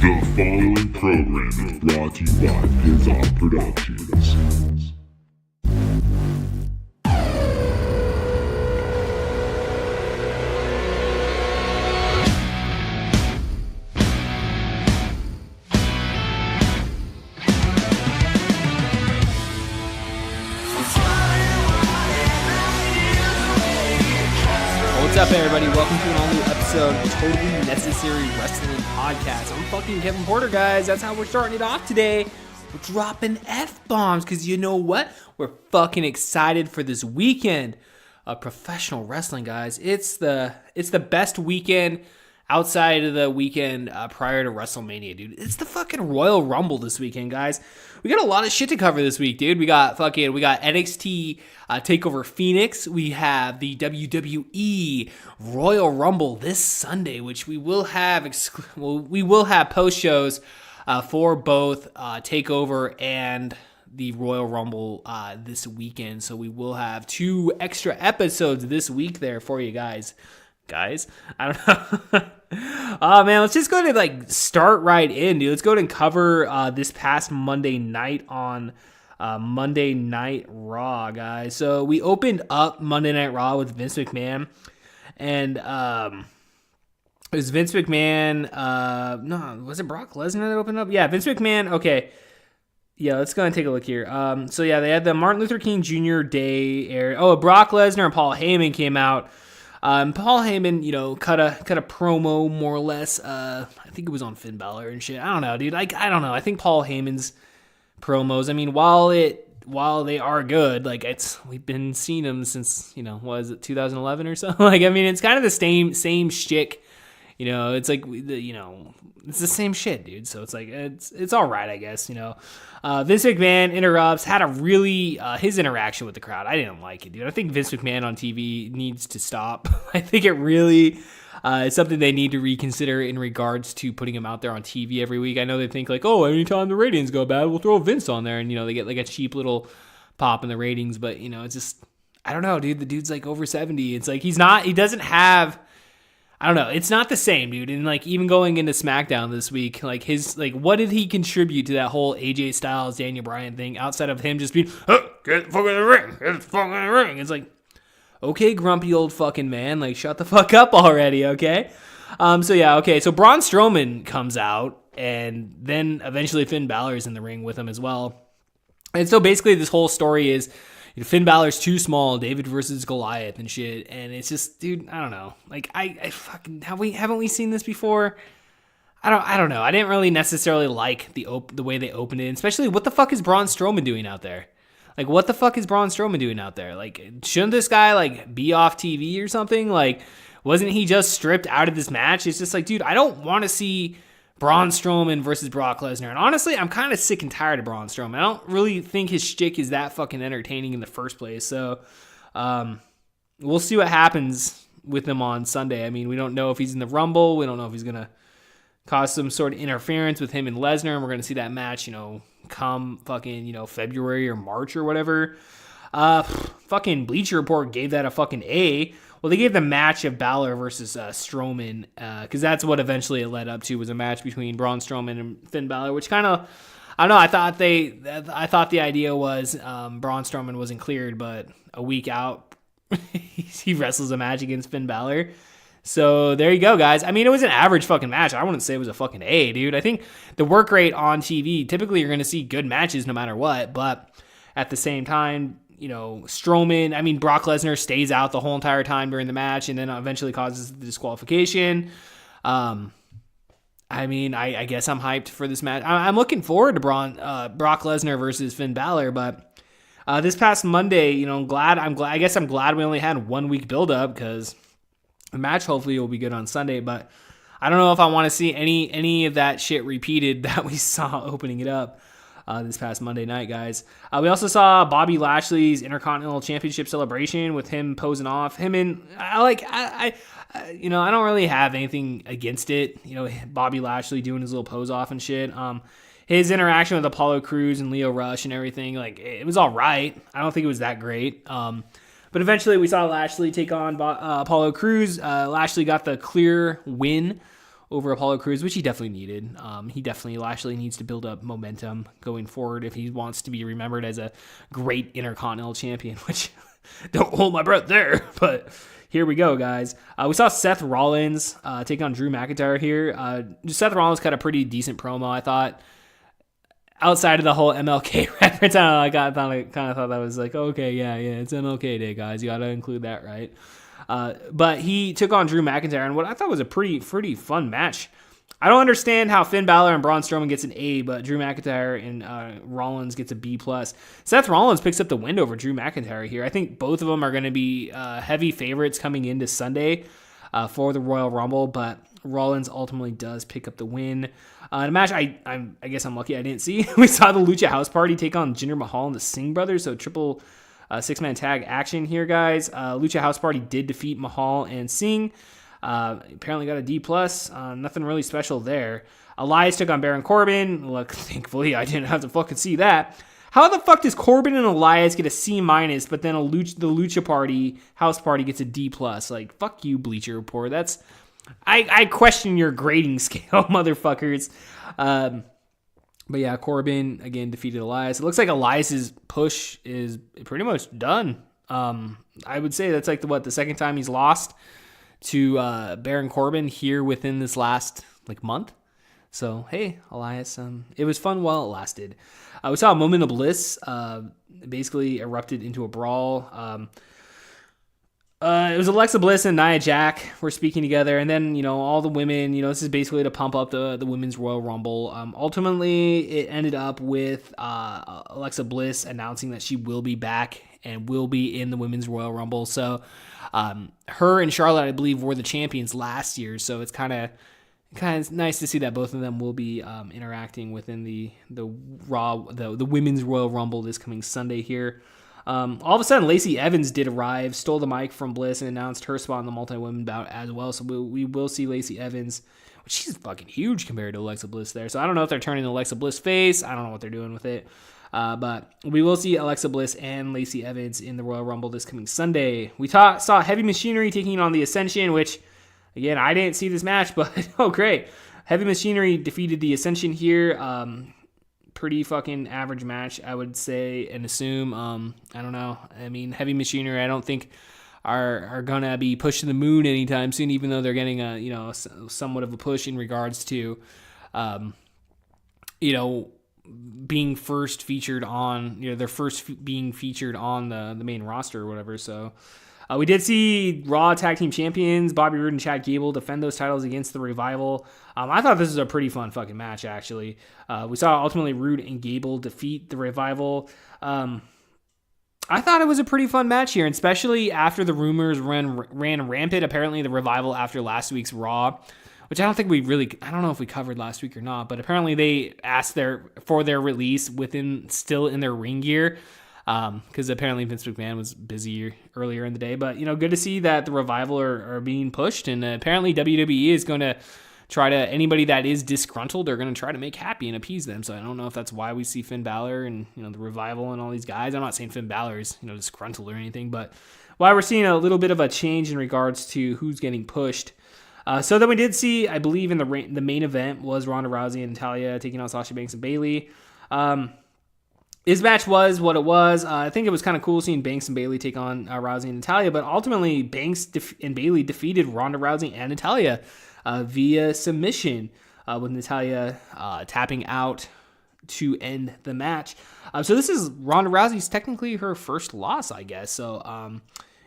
The following program is brought to you by Pizza Productions. What's up, everybody? Welcome to an all-new episode of Totally Necessary Wrestling Podcast. I'm fucking Kevin Porter, guys. That's how we're starting it off today. We're dropping F-bombs, because you know what? We're fucking excited for this weekend of professional wrestling, guys. It's the best weekend outside of the weekend prior to WrestleMania, dude. It's the fucking Royal Rumble this weekend, guys. We got a lot of shit to cover this week, dude. We got NXT Takeover Phoenix. We have the WWE Royal Rumble this Sunday, which we will have post shows for both Takeover and the Royal Rumble this weekend. So we will have 2 extra episodes this week there for you guys. I don't know. Oh man, let's just go ahead and start right in, dude. Let's go ahead and cover this past Monday night on Monday Night Raw, guys. So we opened up Monday Night Raw with Vince McMahon, and it was Vince McMahon. No, was it Brock Lesnar that opened up? Yeah, Vince McMahon. Okay. Yeah, let's go and take a look here. So yeah, they had the Martin Luther King Jr. Day air. Oh, Brock Lesnar and Paul Heyman came out. Paul Heyman, cut a promo more or less. I think it was on Finn Balor and shit. I don't know, dude. I don't know. I think Paul Heyman's promos, I mean, while they are good, we've been seeing them since, what is it, 2011 or so? It's kind of the same shtick. It's it's the same shit, dude. So it's all right, I guess. Vince McMahon interrupts, had a really his interaction with the crowd. I didn't like it, dude. I think Vince McMahon on TV needs to stop. I think it really is something they need to reconsider in regards to putting him out there on TV every week. I know they think anytime the ratings go bad, we'll throw Vince on there, and they get a cheap little pop in the ratings. But it's just, I don't know, dude. The dude's over 70. It's he doesn't have. I don't know. It's not the same, dude. And even going into Smackdown this week, what did he contribute to that whole AJ Styles, Daniel Bryan thing outside of him just being, get the fuck in the ring, get the fuck in the ring? It's okay, grumpy old fucking man, shut the fuck up already, okay? So Braun Strowman comes out, and then eventually Finn Balor's in the ring with him as well. And so basically this whole story is, Finn Balor's too small, David versus Goliath and shit, and it's just, dude, I don't know. I fucking haven't we seen this before? I don't know. I didn't really necessarily like the way they opened it, especially what the fuck is Braun Strowman doing out there? What the fuck is Braun Strowman doing out there? Shouldn't this guy be off TV or something? Wasn't he just stripped out of this match? It's just dude, I don't want to see Braun Strowman versus Brock Lesnar. And honestly, I'm kind of sick and tired of Braun Strowman. I don't really think his shtick is that fucking entertaining in the first place. So, we'll see what happens with him on Sunday. We don't know if he's in the Rumble. We don't know if he's going to cause some sort of interference with him and Lesnar. And we're going to see that match, come fucking, February or March or whatever. Fucking Bleacher Report gave that a fucking A. Well, they gave the match of Balor versus Strowman, because that's what eventually it led up to, was a match between Braun Strowman and Finn Balor, which kind of, I don't know, I thought the idea was Braun Strowman wasn't cleared, but a week out, he wrestles a match against Finn Balor. So there you go, guys. It was an average fucking match. I wouldn't say it was a fucking A, dude. I think the work rate on TV, typically you're going to see good matches no matter what, but at the same time, Strowman, Brock Lesnar stays out the whole entire time during the match and then eventually causes the disqualification. I guess I'm hyped for this match. I'm looking forward to Brock Lesnar versus Finn Balor, but this past Monday, I'm glad we only had 1 week build up, because the match hopefully will be good on Sunday, but I don't know if I want to see any of that shit repeated that we saw opening it up this past Monday night, guys. We also saw Bobby Lashley's Intercontinental Championship celebration with him posing off. Him and I don't really have anything against it. Bobby Lashley doing his little pose off and shit. His interaction with Apollo Crews and Lio Rush and everything, it was all right. I don't think it was that great. But eventually we saw Lashley take on Apollo Crews. Lashley got the clear win over Apollo Crews, which he definitely needed. Lashley needs to build up momentum going forward if he wants to be remembered as a great Intercontinental Champion, which don't hold my breath there, but here we go, guys. We saw Seth Rollins take on Drew McIntyre here. Seth Rollins cut a pretty decent promo, I thought. Outside of the whole MLK reference, I kind of thought that was like, okay, yeah, it's MLK Day, guys. You got to include that, right? But he took on Drew McIntyre in what I thought was a pretty fun match. I don't understand how Finn Balor and Braun Strowman gets an A, but Drew McIntyre and Rollins gets a B+. Seth Rollins picks up the win over Drew McIntyre here. I think both of them are going to be heavy favorites coming into Sunday for the Royal Rumble, but Rollins ultimately does pick up the win. In a match I guess I'm lucky I didn't see. We saw the Lucha House Party take on Jinder Mahal and the Singh Brothers, so triple six-man tag action here, guys. Lucha House Party did defeat Mahal and Singh. Apparently got a D+. Nothing really special there. Elias took on Baron Corbin. Look, thankfully I didn't have to fucking see that. How the fuck does Corbin and Elias get a C-, but then the Lucha Party House Party gets a D+? Like, fuck you, Bleacher Report. That's... I question your grading scale, motherfuckers. But yeah, Corbin, again, defeated Elias. It looks like Elias's push is pretty much done. I would say that's like the second time he's lost to Baron Corbin here within this last month. So, hey, Elias, it was fun while it lasted. We saw a moment of bliss basically erupted into a brawl. It was Alexa Bliss and Nia Jax were speaking together, and then, all the women, this is basically to pump up the Women's Royal Rumble. Ultimately, it ended up with Alexa Bliss announcing that she will be back and will be in the Women's Royal Rumble. So, her and Charlotte, I believe, were the champions last year, so it's kind of nice to see that both of them will be interacting within the Raw, the Women's Royal Rumble this coming Sunday here. All of a sudden, Lacey Evans did arrive, stole the mic from Bliss, and announced her spot in the multi-women bout as well. So we will see Lacey Evans, which she's fucking huge compared to Alexa Bliss there. So I don't know if they're turning the Alexa Bliss face. I don't know what they're doing with it. But we will see Alexa Bliss and Lacey Evans in the Royal Rumble this coming Sunday. We saw Heavy Machinery taking on the Ascension, which, again, I didn't see this match, but oh, great. Heavy Machinery defeated the Ascension here. Pretty fucking average match, I would say and assume. I don't know. I mean, Heavy Machinery, I don't think are gonna be pushed to the moon anytime soon, even though they're getting a somewhat of a push in regards to being first featured on their first being featured on the main roster or whatever. So we did see Raw Tag Team Champions Bobby Roode and Chad Gable defend those titles against the Revival. I thought this was a pretty fun fucking match, actually. We saw ultimately Roode and Gable defeat the Revival. I thought it was a pretty fun match here, especially after the rumors ran rampant. Apparently, the Revival after last week's Raw, which I don't know if we covered last week or not, but apparently they asked for their release still in their ring gear. Because apparently Vince McMahon was busy earlier in the day. But, good to see that the Revival are being pushed. And apparently WWE is going to try to, anybody that is disgruntled, they're going to try to make happy and appease them. So I don't know if that's why we see Finn Balor and, the Revival and all these guys. I'm not saying Finn Balor is, disgruntled or anything. But why we're seeing a little bit of a change in regards to who's getting pushed. So then we did see, I believe in the main event was Ronda Rousey and Natalya taking on Sasha Banks and Bayley. This match was what it was. I think it was kind of cool seeing Banks and Bayley take on Rousey and Natalya, but ultimately Banks and Bayley defeated Ronda Rousey and Natalya via submission, with Natalya tapping out to end the match. So this is Ronda Rousey's technically her first loss, I guess. So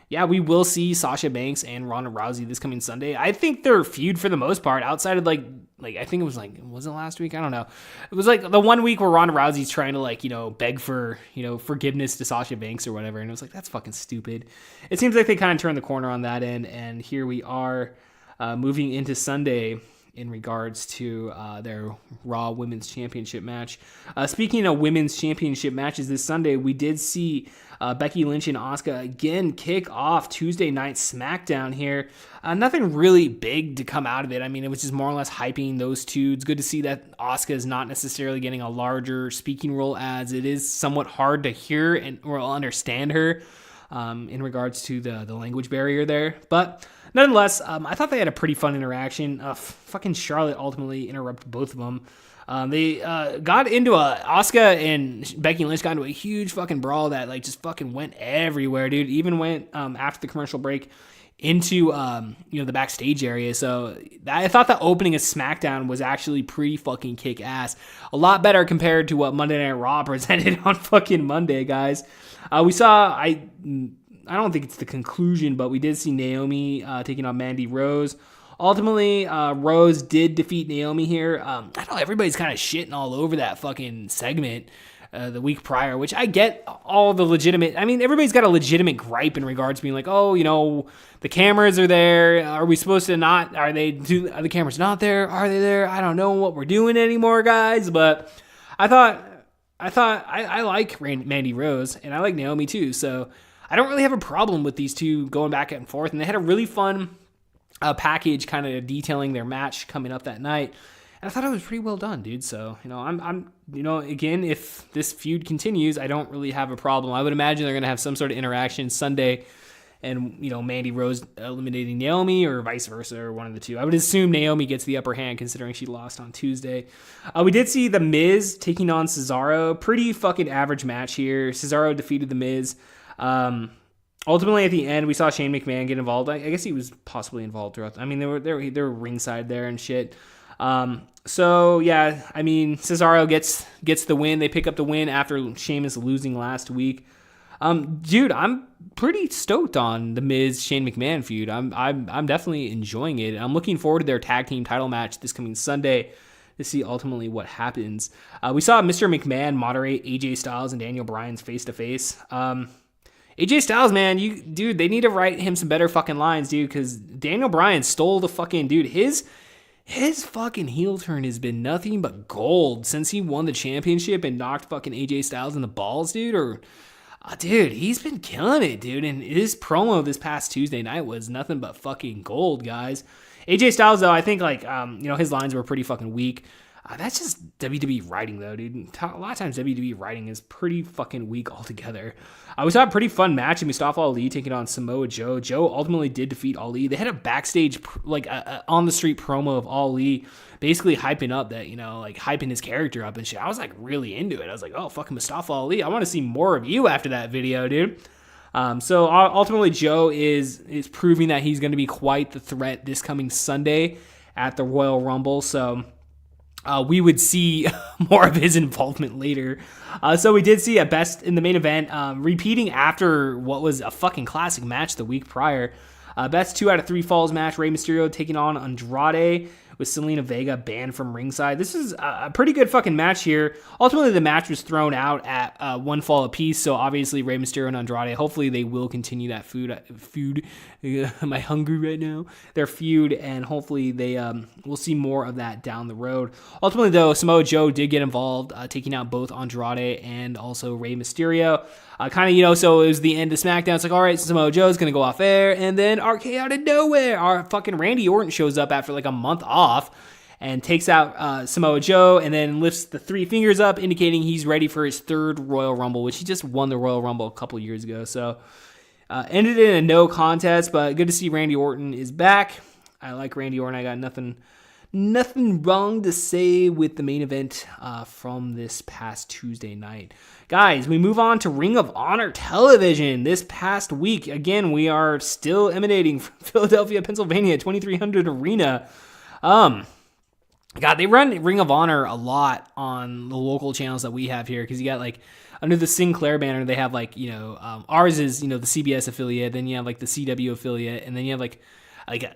yeah, we will see Sasha Banks and Ronda Rousey this coming Sunday. I think their feud for the most part, outside of like I think it was was it last week? I don't know. It was like the 1 week where Ronda Rousey's trying to beg for, forgiveness to Sasha Banks or whatever. And it was like, that's fucking stupid. It seems like they kind of turned the corner on that end. And here we are moving into Sunday in regards to their Raw Women's Championship match. Speaking of Women's Championship matches this Sunday, we did see Becky Lynch and Asuka again kick off Tuesday night SmackDown here. Nothing really big to come out of it. I mean, it was just more or less hyping those two. It's good to see that Asuka is not necessarily getting a larger speaking role, as it is somewhat hard to hear or understand her in regards to the language barrier there. But nonetheless, I thought they had a pretty fun interaction. Fucking Charlotte ultimately interrupted both of them. They got into Asuka and Becky Lynch got into a huge fucking brawl that like just fucking went everywhere, dude. Even went after the commercial break into the backstage area. So I thought the opening of Smackdown was actually pretty fucking kick ass. A lot better compared to what Monday Night Raw presented on fucking Monday, guys. We saw I don't think it's the conclusion, but we did see Naomi taking on Mandy Rose. Ultimately, Rose did defeat Naomi here. I know everybody's kind of shitting all over that fucking segment the week prior, which I get all the legitimate. I mean, everybody's got a legitimate gripe in regards to being like, oh, the cameras are there. Are we supposed to not? Are the cameras not there? Are they there? I don't know what we're doing anymore, guys. But I thought I like Mandy Rose and I like Naomi too. So I don't really have a problem with these two going back and forth. And they had a really fun package kind of detailing their match coming up that night. And I thought it was pretty well done, dude. So, I'm again, if this feud continues, I don't really have a problem. I would imagine they're going to have some sort of interaction Sunday and, Mandy Rose eliminating Naomi or vice versa or one of the two. I would assume Naomi gets the upper hand considering she lost on Tuesday. We did see The Miz taking on Cesaro. Pretty fucking average match here. Cesaro defeated The Miz. Ultimately, at the end, we saw Shane McMahon get involved. I guess he was possibly involved throughout. I mean, they were ringside there and shit. So yeah, I mean, Cesaro gets the win. They pick up the win after Sheamus losing last week. Dude, I'm pretty stoked on the Miz Shane McMahon feud. I'm definitely enjoying it. I'm looking forward to their tag team title match this coming Sunday to see ultimately what happens. We saw Mr. McMahon moderate AJ Styles and Daniel Bryan's face to face. AJ Styles, man, they need to write him some better fucking lines, dude, because Daniel Bryan stole the fucking dude. His fucking heel turn has been nothing but gold since he won the championship and knocked fucking AJ Styles in the balls, dude. Dude, he's been killing it, dude. And his promo this past Tuesday night was nothing but fucking gold, guys. AJ Styles, though, I think his lines were pretty fucking weak. That's just WWE writing, though, dude. A lot of times WWE writing is pretty fucking weak altogether. We saw a pretty fun match in Mustafa Ali taking on Samoa Joe. Joe ultimately did defeat Ali. They had a backstage, on-the-street promo of Ali basically hyping up that, hyping his character up and shit. I was, really into it. I was like, oh, fucking Mustafa Ali. I want to see more of you after that video, dude. So ultimately, Joe is proving that he's going to be quite the threat this coming Sunday at the Royal Rumble. So we would see more of his involvement later. So we did see a best in the main event, repeating after what was a fucking classic match the week prior. Best 2 out of 3 falls match, Rey Mysterio taking on Andrade with Selena Vega banned from ringside. This is a pretty good fucking match here. Ultimately, the match was thrown out at 1 fall apiece, so obviously Rey Mysterio and Andrade, hopefully they will continue that feud. Am I hungry right now? Their feud, and hopefully they will see more of that down the road. Ultimately, though, Samoa Joe did get involved, taking out both Andrade and also Rey Mysterio. So it was the end of SmackDown. It's like, all right, Samoa Joe's going to go off air, and then RK out of nowhere, our fucking Randy Orton shows up after a month off and takes out Samoa Joe and then lifts the 3 fingers up, indicating he's ready for his 3rd Royal Rumble, which he just won the Royal Rumble a couple years ago. So ended in a no contest, but good to see Randy Orton is back. I like Randy Orton. I got nothing wrong to say with the main event from this past Tuesday night. Guys, we move on to Ring of Honor television this past week. Again, we are still emanating from Philadelphia, Pennsylvania, 2300 Arena. God, they run Ring of Honor a lot on the local channels that we have here because you got under the Sinclair banner, they have ours is, the CBS affiliate, then you have the CW affiliate, and then you have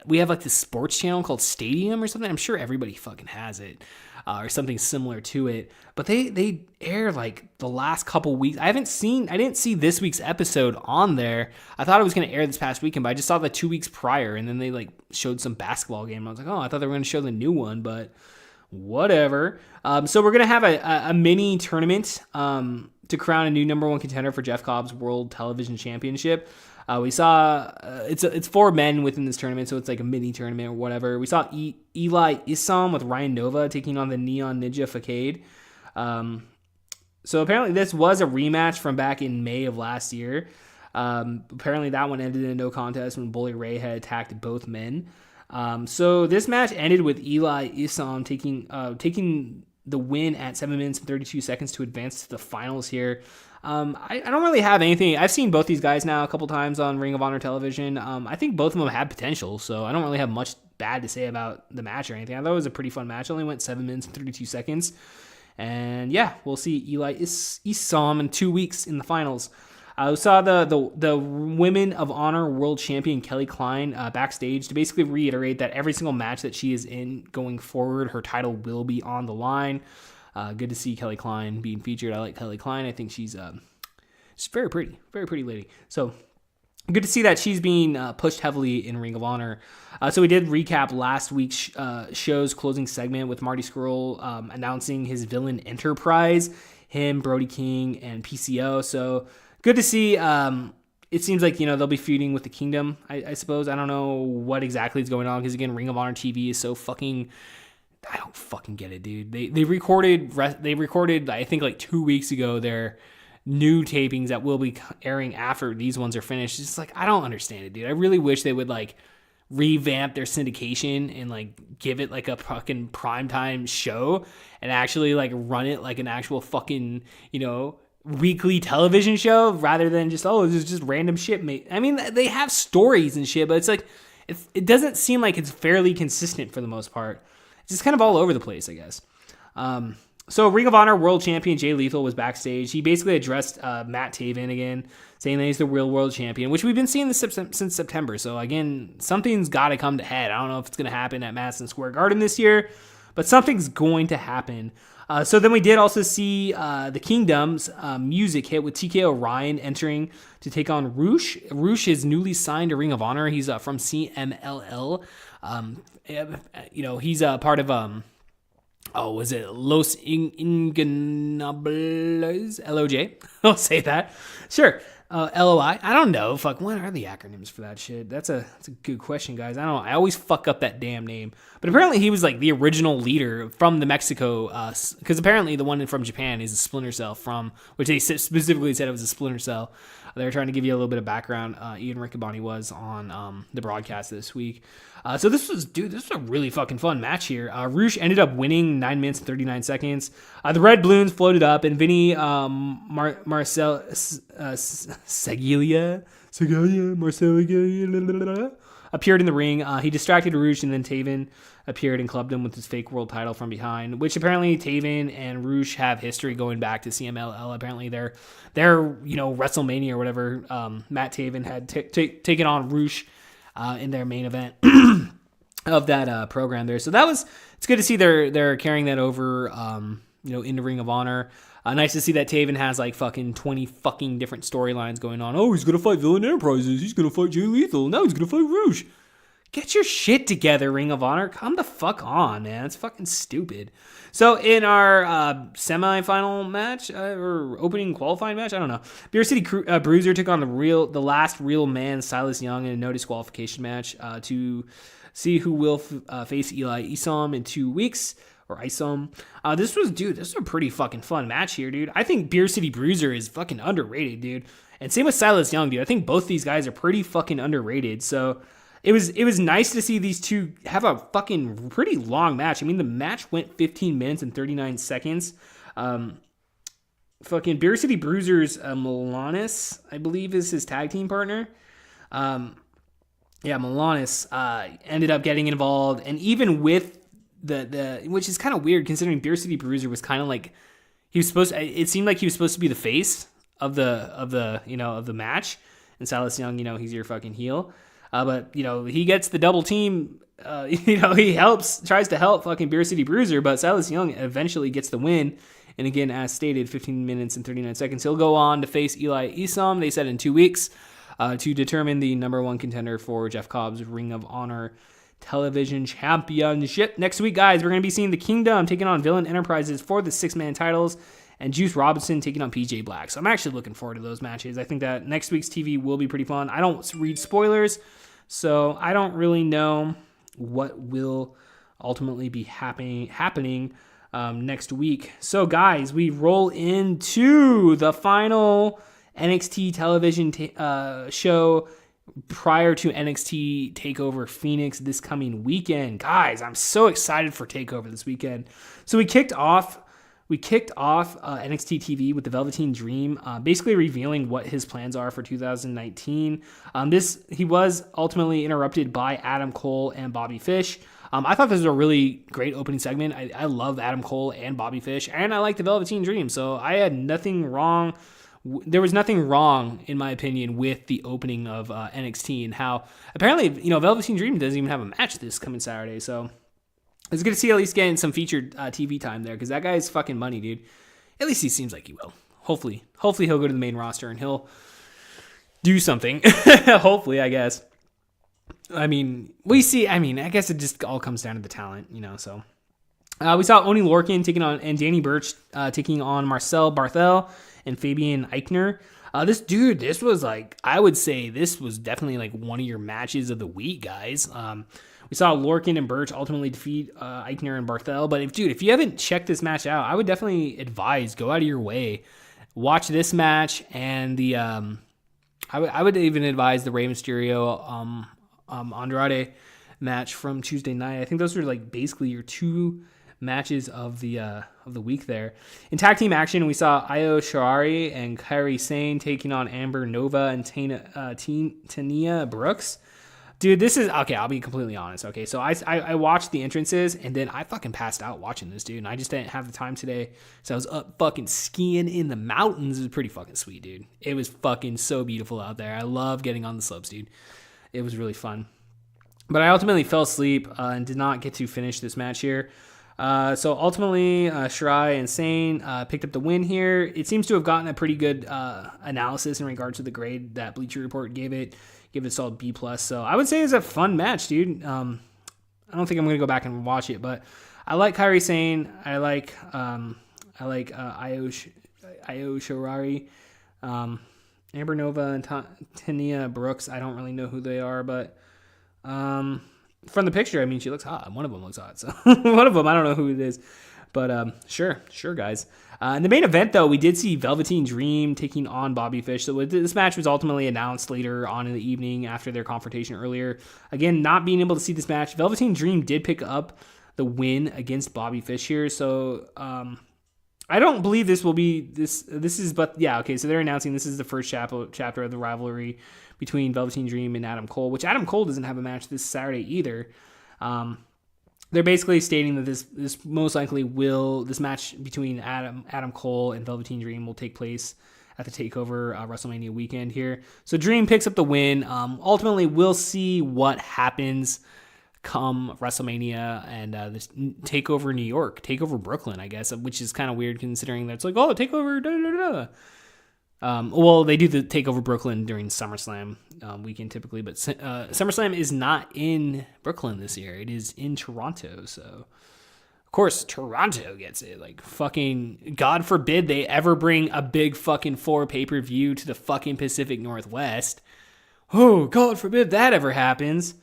we have the sports channel called Stadium or something. I'm sure everybody fucking has it or something similar to it. But they air the last couple weeks. I didn't see this week's episode on there. I thought it was going to air this past weekend, but I just saw the 2 weeks prior, and then they showed some basketball game. I was like, oh, I thought they were going to show the new one, but whatever. So we're going to have a mini tournament to crown a new number 1 contender for Jeff Cobb's World Television Championship. We saw it's 4 men within this tournament, so it's a mini tournament or whatever. We saw Eli Isom with Ryan Nova taking on the Neon Ninja Facade. So apparently this was a rematch from back in May of last year. Apparently that one ended in a no contest when Bully Ray had attacked both men. So this match ended with Eli Isom taking the win at 7 minutes and 32 seconds to advance to the finals here. I don't really have anything. I've seen both these guys now a couple times on Ring of Honor television. I think both of them have potential, so I don't really have much bad to say about the match or anything. I thought it was a pretty fun match. It only went 7 minutes and 32 seconds. And yeah, we'll see Eli Isom in 2 weeks in the finals. We saw the Women of Honor World Champion Kelly Klein backstage to basically reiterate that every single match that she is in going forward, her title will be on the line. Good to see Kelly Klein being featured. I like Kelly Klein. I think she's very pretty lady. So good to see that she's being pushed heavily in Ring of Honor. So we did recap last week's show's closing segment with Marty Scurll announcing his villain enterprise, him, Brody King, and PCO. So good to see. It seems like, they'll be feuding with the Kingdom, I suppose. I don't know what exactly is going on because, again, Ring of Honor TV is so fucking... I don't fucking get it, dude. They recorded, I think, like 2 weeks ago, their new tapings that will be airing after these ones are finished. It's just like, I don't understand it, dude. I really wish they would, like, revamp their syndication and, like, give it, like, a fucking primetime show and actually, like, run it like an actual fucking, weekly television show rather than just, this is just random shit, mate. I mean, they have stories and shit, but it's like, it doesn't seem like it's fairly consistent for the most part. It's just kind of all over the place, I guess. So Ring of Honor World Champion Jay Lethal was backstage. He basically addressed Matt Taven again, saying that he's the real world champion, which we've been seeing this since September. So again, something's got to come to head. I don't know if it's going to happen at Madison Square Garden this year, but something's going to happen. So then we did also see the Kingdom's music hit with TK O'Ryan entering to take on Roosh. Roosh is newly signed to Ring of Honor. He's from CMLL. He's a part of was it Los Ingobernables? LOJ? I'll say that. Sure. LOI? I don't know. Fuck, what are the acronyms for that shit? That's a good question, guys. I always fuck up that damn name. But apparently he was like the original leader from the Mexico, because apparently the one from Japan is a Splinter Cell which they specifically said it was a Splinter Cell. They were trying to give you a little bit of background. Ian Riccaboni was on the broadcast this week. So this was a really fucking fun match here. Roosh ended up winning 9 minutes and 39 seconds. The Red Balloons floated up, and Vinny Marcel Seglia appeared in the ring. He distracted Roosh, and then Taven appeared and clubbed him with his fake world title from behind, which apparently Taven and Roosh have history going back to CMLL. Apparently they're WrestleMania or whatever. Matt Taven had taken on Roosh in their main event of that program there. So it's good to see they're carrying that over, into Ring of Honor. Nice to see that Taven has like fucking 20 fucking different storylines going on. Oh, he's going to fight Villain Enterprises. He's going to fight Jay Lethal. Now he's going to fight Roosh. Get your shit together, Ring of Honor. Come the fuck on, man. It's fucking stupid. So in our semifinal match, or opening qualifying match, I don't know. Beer City Bruiser took on the last real man, Silas Young, in a no disqualification match to see who will face Eli Isom in 2 weeks. Or Isom. This was a pretty fucking fun match here, dude. I think Beer City Bruiser is fucking underrated, dude. And same with Silas Young, dude. I think both these guys are pretty fucking underrated. So it was nice to see these two have a fucking pretty long match. I mean, the match went 15 minutes and 39 seconds. Fucking Beer City Bruiser's Milanis, I believe, is his tag team partner. Milanis ended up getting involved, and even with the which is kind of weird considering Beer City Bruiser was kind of like it seemed like he was supposed to be the face of the match, and Silas Young, he's your fucking heel. But he gets the double team. He tries to help fucking Beer City Bruiser, but Silas Young eventually gets the win. And again, as stated, 15 minutes and 39 seconds. He'll go on to face Eli Isom. They said in 2 weeks to determine the number one contender for Jeff Cobb's Ring of Honor Television Championship. Next week, guys, we're going to be seeing the Kingdom taking on Villain Enterprises for the 6-man titles, and Juice Robinson taking on PJ Black. So I'm actually looking forward to those matches. I think that next week's TV will be pretty fun. I don't read spoilers, so I don't really know what will ultimately be happening next week. So, guys, we roll into the final NXT television show prior to NXT Takeover Phoenix this coming weekend. Guys, I'm so excited for Takeover this weekend. So we kicked off NXT TV with the Velveteen Dream, basically revealing what his plans are for 2019. He was ultimately interrupted by Adam Cole and Bobby Fish. I thought this was a really great opening segment. I love Adam Cole and Bobby Fish, and I like the Velveteen Dream. So I had nothing wrong. There was nothing wrong, in my opinion, with the opening of NXT and how apparently, Velveteen Dream doesn't even have a match this coming Saturday. So it's good to see at least getting some featured TV time there because that guy's fucking money, dude. At least he seems like he will. Hopefully he'll go to the main roster and he'll do something. Hopefully, I guess. I mean, I guess it just all comes down to the talent, so. We saw Oni Lorcan and Danny Burch taking on Marcel Barthel and Fabian Eichner. This was I would say this was definitely one of your matches of the week, guys. We saw Lorcan and Burch ultimately defeat Eichner and Barthel. But if you haven't checked this match out, I would definitely advise go out of your way, watch this match, and the I would even advise the Rey Mysterio Andrade match from Tuesday night. I think those are basically your two matches of the week there. In tag team action, we saw Io Shirai and Kairi Sane taking on Amber Nova and Tania Brooks. Dude, this is okay. I'll be completely honest. Okay, so I watched the entrances and then I fucking passed out watching this, dude. And I just didn't have the time today, so I was up fucking skiing in the mountains. It was pretty fucking sweet, dude. It was fucking so beautiful out there. I love getting on the slopes, dude. It was really fun. But I ultimately fell asleep and did not get to finish this match here. So ultimately, Shirai and Sane picked up the win here. It seems to have gotten a pretty good analysis in regards to the grade that Bleacher Report gave it. Give it a solid B+. So I would say it's a fun match, dude. I don't think I'm going to go back and watch it, but I like Kairi Sane. I like Io Shirai. Amber Nova and Tania Brooks. I don't really know who they are, but from the picture, she looks hot. One of them looks hot. So one of them, I don't know who it is. But sure, guys. In the main event, though, we did see Velveteen Dream taking on Bobby Fish. So this match was ultimately announced later on in the evening after their confrontation earlier. Again, not being able to see this match, Velveteen Dream did pick up the win against Bobby Fish here. So I don't believe this will be this. This is, but yeah, okay. So they're announcing this is the first chapter of the rivalry between Velveteen Dream and Adam Cole, which Adam Cole doesn't have a match this Saturday either. They're basically stating that this most likely this match between Adam Cole and Velveteen Dream will take place at the TakeOver WrestleMania weekend here. So Dream picks up the win. Ultimately, we'll see what happens come WrestleMania and this TakeOver New York, TakeOver Brooklyn, I guess, which is kind of weird considering that it's TakeOver da-da-da-da. Well, they do the TakeOver Brooklyn during SummerSlam weekend typically, but SummerSlam is not in Brooklyn this year. It is in Toronto, so of course Toronto gets it. Fucking God forbid they ever bring a big fucking 4 pay-per-view to the fucking Pacific Northwest. Oh, God forbid that ever happens.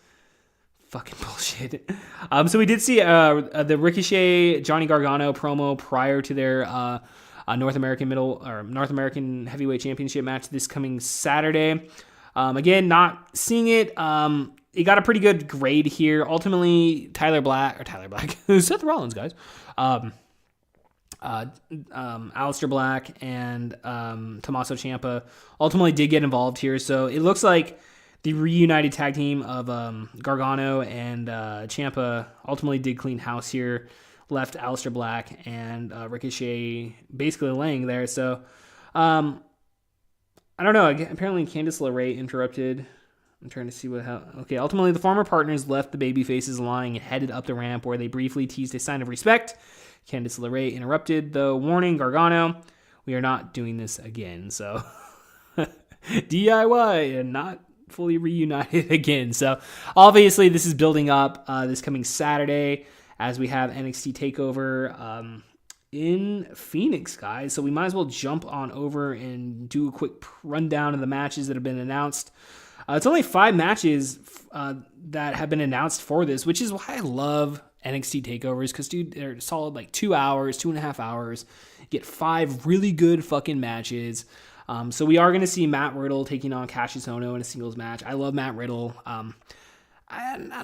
Fucking bullshit. So we did see the Ricochet Johnny Gargano promo prior to their North American Heavyweight Championship match this coming Saturday. Again, not seeing it. It got a pretty good grade here. Ultimately, Seth Rollins, guys. Aleister Black and Tommaso Ciampa ultimately did get involved here. So it looks like the reunited tag team of Gargano and Ciampa ultimately did clean house here. Left Aleister Black and Ricochet basically laying there. So, I don't know. Apparently, Candice LeRae interrupted. I'm trying to see okay, ultimately, the former partners left the babyfaces lying and headed up the ramp where they briefly teased a sign of respect. Candice LeRae interrupted, though, warning Gargano, we are not doing this again. So, DIY and not fully reunited again. So, obviously, this is building up this coming Saturday as we have NXT TakeOver in Phoenix, guys. So we might as well jump on over and do a quick rundown of the matches that have been announced. It's only 5 matches that have been announced for this, which is why I love NXT TakeOvers, because, dude, they're solid 2 hours, 2.5 hours. You get 5 really good fucking matches. So we are going to see Matt Riddle taking on Cassius Ohno in a singles match. I love Matt Riddle. I'm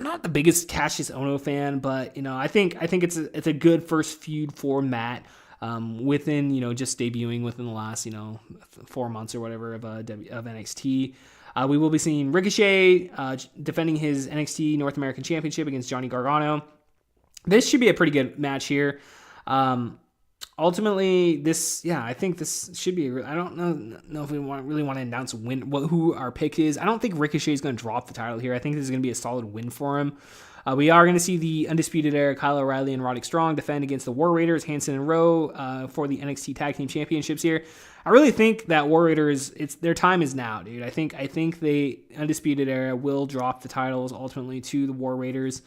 not the biggest Cassius Ohno fan, but I think it's a good first feud for Matt. Within just debuting within the last 4 months or whatever of NXT. We will be seeing Ricochet defending his NXT North American Championship against Johnny Gargano. This should be a pretty good match here. Ultimately, I think this should be. I don't know if we really want to announce who our pick is. I don't think Ricochet is going to drop the title here. I think this is going to be a solid win for him. We are going to see the Undisputed Era, Kyle O'Reilly and Roderick Strong defend against the War Raiders, Hanson and Rowe, for the NXT Tag Team Championships here. I really think that War Raiders, their time is now, dude. I think the Undisputed Era will drop the titles ultimately to the War Raiders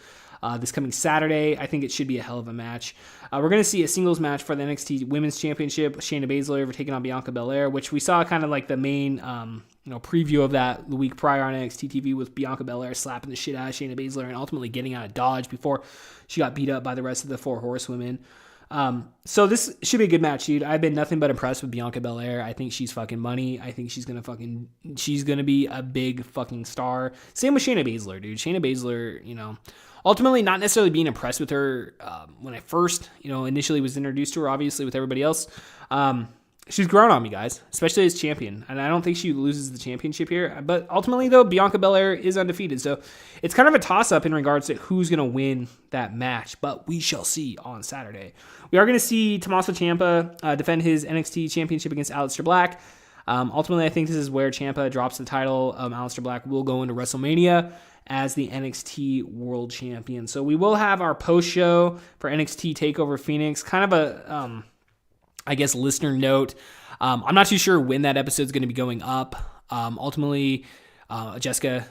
this coming Saturday. I think it should be a hell of a match. We're going to see a singles match for the NXT Women's Championship. Shayna Baszler taking on Bianca Belair, which we saw kind of like the main preview of that the week prior on NXT TV with Bianca Belair slapping the shit out of Shayna Baszler and ultimately getting out of Dodge before she got beat up by the rest of the 4 horsewomen. So this should be a good match, dude. I've been nothing but impressed with Bianca Belair. I think she's fucking money. I think she's gonna be a big fucking star. Same with Shayna Baszler, dude. Shayna Baszler, ultimately not necessarily being impressed with her when I first, initially was introduced to her, obviously with everybody else. She's grown on me, guys, especially as champion. And I don't think she loses the championship here. But ultimately, though, Bianca Belair is undefeated. So it's kind of a toss-up in regards to who's going to win that match. But we shall see on Saturday. We are going to see Tommaso Ciampa defend his NXT championship against Aleister Black. Ultimately, I think this is where Ciampa drops the title. Aleister Black will go into WrestleMania as the NXT World Champion. So we will have our post-show for NXT TakeOver Phoenix. Kind of a... listener note. I'm not too sure when that episode is going to be going up. Ultimately, Jessica,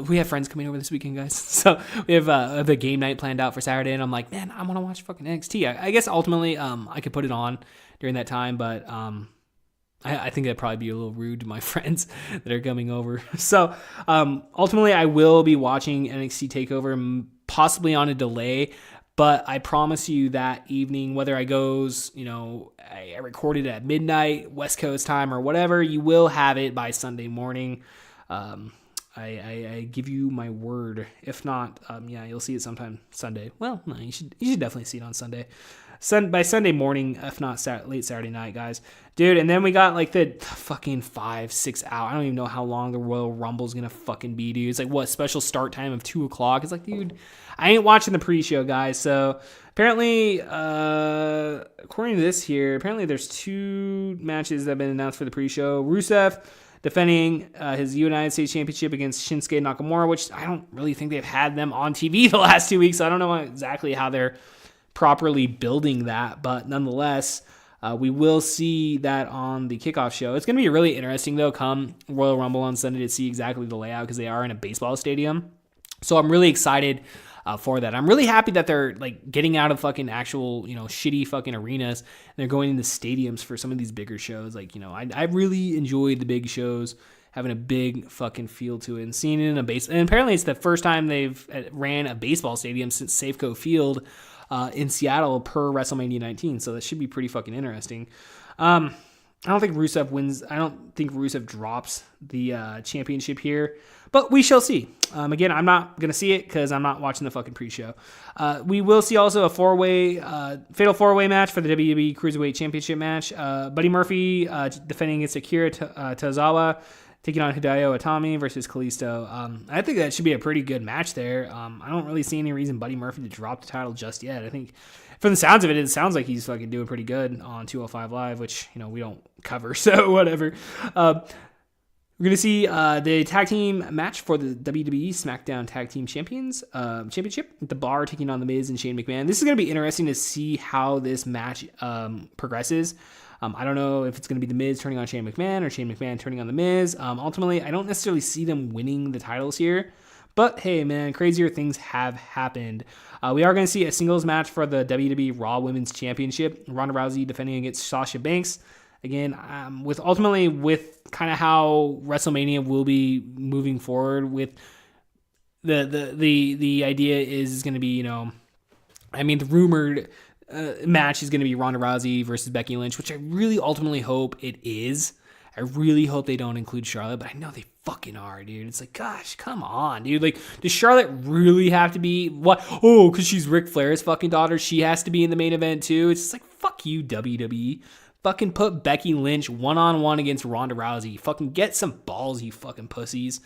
we have friends coming over this weekend, guys. So we have a game night planned out for Saturday, and I'm like, man, I want to watch fucking NXT. I guess ultimately, I could put it on during that time, but I think that'd probably be a little rude to my friends that are coming over. So ultimately, I will be watching NXT TakeOver, possibly on a delay. But I promise you that evening, whether I I recorded at midnight, West Coast time or whatever, you will have it by Sunday morning. I give you my word. If not, you'll see it sometime Sunday. Well, no, you should definitely see it on Sunday. By Sunday morning, if not late Saturday night, guys. Dude, and then we got like the fucking 5-6 hour. I don't even know how long the Royal Rumble's gonna fucking be, dude. It's like, what, special start time of 2 o'clock? It's like, dude, I ain't watching the pre-show, guys. So apparently, according to this here, apparently there's 2 matches that have been announced for the pre-show. Rusev defending his United States Championship against Shinsuke Nakamura, which I don't really think they've had them on TV the last 2 weeks. So I don't know exactly how they're properly building that, but nonetheless, we will see that on the kickoff show. It's going to be really interesting, though, come Royal Rumble on Sunday to see exactly the layout because they are in a baseball stadium. So I'm really excited for that. I'm really happy that they're like getting out of fucking actual, shitty fucking arenas. And they're going into stadiums for some of these bigger shows. Like, I really enjoyed the big shows, having a big fucking feel to it and seeing it in a base. And apparently it's the first time they've ran a baseball stadium since Safeco Field in Seattle per WrestleMania 19. So that should be pretty fucking interesting. I don't think Rusev wins. I don't think Rusev drops the championship here, but we shall see. Again, I'm not going to see it because I'm not watching the fucking pre-show. We will see also a fatal 4-way match for the WWE Cruiserweight Championship match. Buddy Murphy defending against Akira Tozawa, taking on Hideo Itami versus Kalisto. I think that should be a pretty good match there. I don't really see any reason Buddy Murphy to drop the title just yet. I think from the sounds of it, it sounds like he's fucking doing pretty good on 205 Live, which, we don't cover, so whatever. We're going to see the tag team match for the WWE SmackDown Tag Team Championship. The Bar taking on The Miz and Shane McMahon. This is going to be interesting to see how this match progresses. I don't know if it's going to be The Miz turning on Shane McMahon or Shane McMahon turning on The Miz. Ultimately, I don't necessarily see them winning the titles here. But hey, man, crazier things have happened. We are going to see a singles match for the WWE Raw Women's Championship. Ronda Rousey defending against Sasha Banks. Again, with kind of how WrestleMania will be moving forward with the idea is going to be, the rumored match is going to be Ronda Rousey versus Becky Lynch, which I really ultimately hope it is. I really hope they don't include Charlotte, but I know they fucking are, dude. It's like, gosh, come on, dude. Like, does Charlotte really have to be what? Oh, because she's Ric Flair's fucking daughter, she has to be in the main event too. It's just like, fuck you, WWE. Fucking put Becky Lynch one-on-one against Ronda Rousey. Fucking get some balls, you fucking pussies.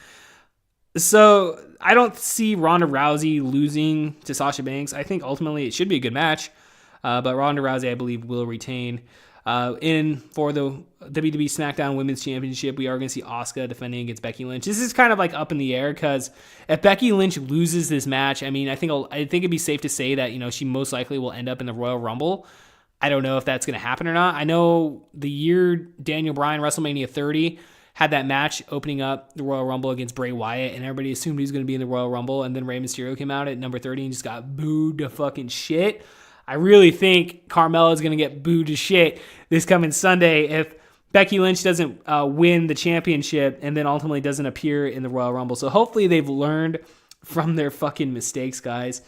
So I don't see Ronda Rousey losing to Sasha Banks. I think ultimately it should be a good match, but Ronda Rousey, I believe, will retain. For the WWE Smackdown Women's Championship, we are going to see Asuka defending against Becky Lynch. This is kind of like up in the air because if Becky Lynch loses this match, I mean, I think it'd be safe to say that, you know, she most likely will end up in the Royal Rumble. I don't know if that's going to happen or not. I know the year Daniel Bryan, WrestleMania 30, had that match opening up the Royal Rumble against Bray Wyatt, and everybody assumed he was going to be in the Royal Rumble, and then Rey Mysterio came out at number 30 and just got booed to fucking shit. I really think Carmella is going to get booed to shit this coming Sunday if Becky Lynch doesn't win the championship and then ultimately doesn't appear in the Royal Rumble. So hopefully they've learned from their fucking mistakes, guys.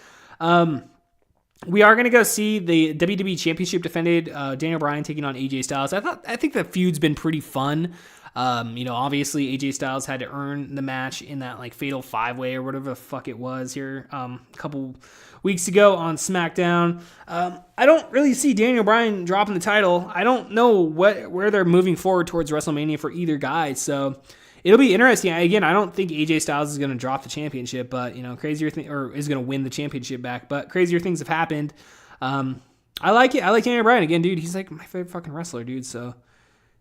We are going to go see the WWE Championship defended, Daniel Bryan taking on AJ Styles. I think the feud's been pretty fun. Obviously AJ Styles had to earn the match in that like fatal 5-way or whatever the fuck it was here a couple weeks ago on SmackDown. I don't really see Daniel Bryan dropping the title. I don't know where they're moving forward towards WrestleMania for either guy. So it'll be interesting. Again, I don't think AJ Styles is going to drop the championship, but is going to win the championship back. But crazier things have happened. I like it. I like Daniel Bryan again, dude. He's like my favorite fucking wrestler, dude. So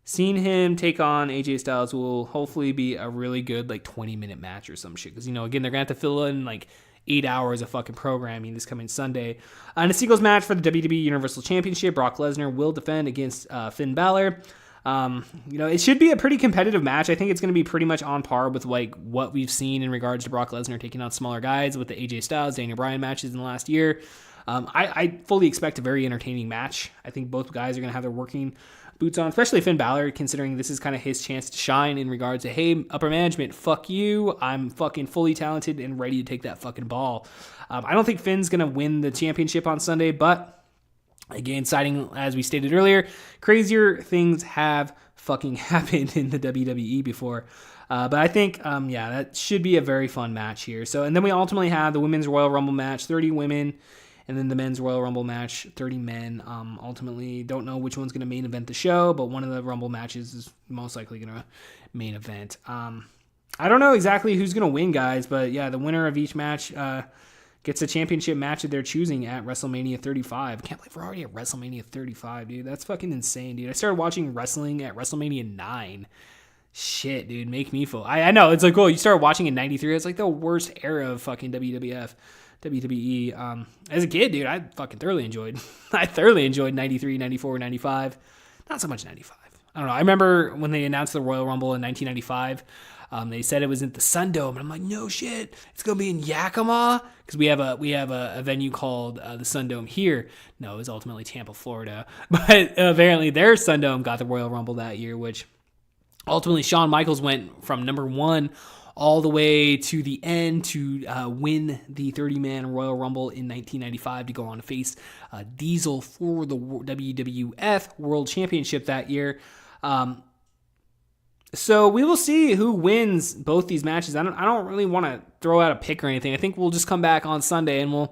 seeing him take on AJ Styles will hopefully be a really good like 20-minute match or some shit. Because again, they're gonna have to fill in like 8 hours of fucking programming this coming Sunday. In a singles match for the WWE Universal Championship, Brock Lesnar will defend against Finn Balor. It should be a pretty competitive match. I think it's going to be pretty much on par with like what we've seen in regards to Brock Lesnar taking on smaller guys with the AJ Styles, Daniel Bryan matches in the last year. I fully expect a very entertaining match. I think both guys are going to have their working boots on, especially Finn Balor, considering this is kind of his chance to shine in regards to, hey, upper management, fuck you. I'm fucking fully talented and ready to take that fucking ball. I don't think Finn's going to win the championship on Sunday, but again, citing, as we stated earlier, crazier things have fucking happened in the WWE before. But I think, that should be a very fun match here. So, and then we ultimately have the Women's Royal Rumble match, 30 women, and then the Men's Royal Rumble match, 30 men. Ultimately, don't know which one's going to main event the show, but one of the Rumble matches is most likely going to main event. I don't know exactly who's going to win, guys, but yeah, the winner of each match gets a championship match that they're choosing at WrestleMania 35. I can't believe we're already at WrestleMania 35, dude. That's fucking insane, dude. I started watching wrestling at WrestleMania 9. Shit, dude, make me feel. I know, it's like, well, you started watching in 93. It's like the worst era of fucking WWE. As a kid, dude, I fucking thoroughly enjoyed 93, 94, 95. Not so much 95. I don't know. I remember when they announced the Royal Rumble in 1995, they said it was at the Sun Dome, and I'm like, no shit, it's gonna be in Yakima, because we have a venue called the Sun Dome here. No, it was ultimately Tampa, Florida, but apparently their Sun Dome got the Royal Rumble that year, which ultimately Shawn Michaels went from number 1 all the way to the end to win the 30-man Royal Rumble in 1995 to go on to face Diesel for the WWF World Championship that year. So we will see who wins both these matches. I don't really want to throw out a pick or anything. I think we'll just come back on Sunday and we'll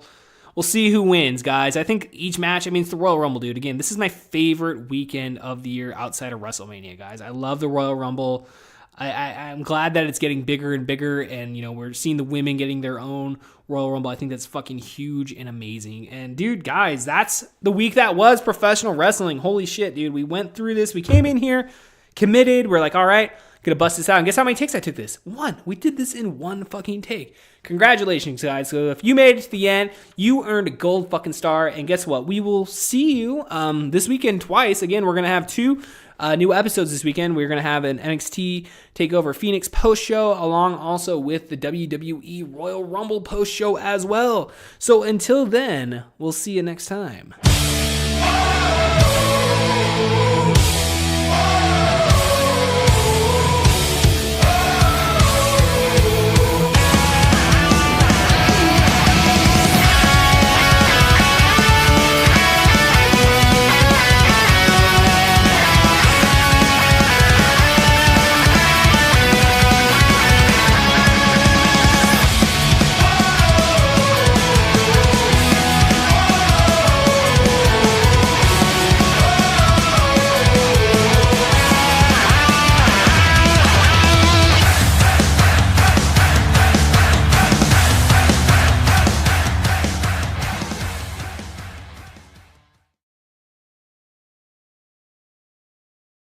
see who wins, guys. I think each match, it's the Royal Rumble, dude. Again, this is my favorite weekend of the year outside of WrestleMania, guys. I love the Royal Rumble. I'm glad that it's getting bigger and bigger, and we're seeing the women getting their own Royal Rumble. I think that's fucking huge and amazing. And dude, guys, that's the week that was professional wrestling. Holy shit, dude. We went through this. We came in here committed. We're like, all right, gonna bust this out. And guess how many takes I took this? 1. We did this in 1 fucking take. Congratulations, guys. So if you made it to the end, you earned a gold fucking star. And guess what? We will see you this weekend twice. Again, we're gonna have 2 new episodes this weekend. We're going to have an NXT Takeover Phoenix post show, along also with the WWE Royal Rumble post show as well. So until then, we'll see you next time.